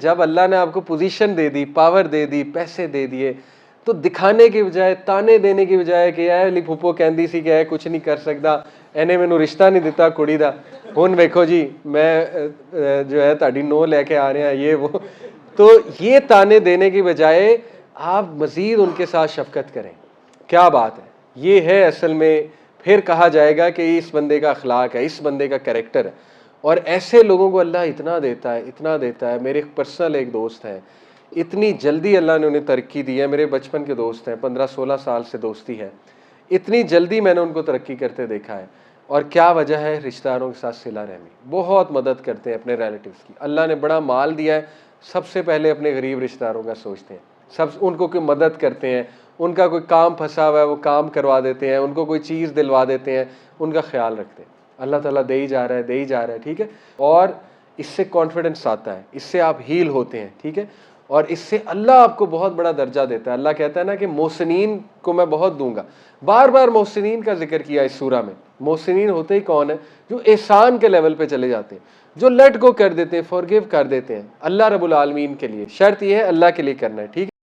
जब अल्लाह ने आपको पोजीशन दे दी, पावर दे दी, पैसे दे दिए, तो दिखाने की बजाय, ताने देने की बजाय कि ऐ ली फुप्पो कहंदी सी कि कुछ नहीं कर सकता, इन्हें मैनू रिश्ता नहीं दिता कुड़ी दा, हुण वेखो जी मैं जो है तुहाडी नोह लैके आ रहा ये वो। तो ये ताने देने की बजाय आप मज़ीद उनके साथ शफ़क़त करें। क्या बात है, ये है असल में, फिर कहा जाएगा कि इस बंदे का अखलाक है, इस बंदे का कैरेक्टर है। और ऐसे लोगों को अल्लाह इतना देता है, इतना देता है। मेरे पर्सनल एक दोस्त हैं, इतनी जल्दी अल्लाह ने उन्हें तरक्की दी है। मेरे बचपन के दोस्त हैं, 15-16 साल से दोस्ती है। इतनी जल्दी मैंने उनको तरक्की करते देखा है। और क्या वजह है? रिश्तेदारों के साथ सिला रहमी, बहुत मदद करते हैं अपने रिलेटिव्स की। अल्लाह ने बड़ा माल दिया है, सबसे पहले अपने गरीब रिश्तेदारों का सोचते हैं, सब उनको कोई मदद करते हैं, उनका कोई काम फंसा हुआ है वो काम करवा देते हैं, उनको कोई चीज़ दिलवा देते हैं, उनका ख्याल रखते हैं। अल्लाह ताला दे ही जा रहा है, दे ही जा रहा है, ठीक है। और इससे कॉन्फिडेंस आता है, इससे आप हील होते हैं, ठीक है। और इससे अल्लाह आपको बहुत बड़ा दर्जा देता है। अल्लाह कहता है ना कि मोहसिनीन को मैं बहुत दूंगा। बार बार मोहसिनीन का जिक्र किया इस सूरा में। मोहसिनीन होते ही कौन है? जो एहसान के लेवल पे चले जाते हैं, जो लेट गो कर देते हैं, फॉरगिव कर देते हैं अल्लाह रब्बुल आलमीन के लिए। शर्त यह है अल्लाह के लिए करना है, ठीक है।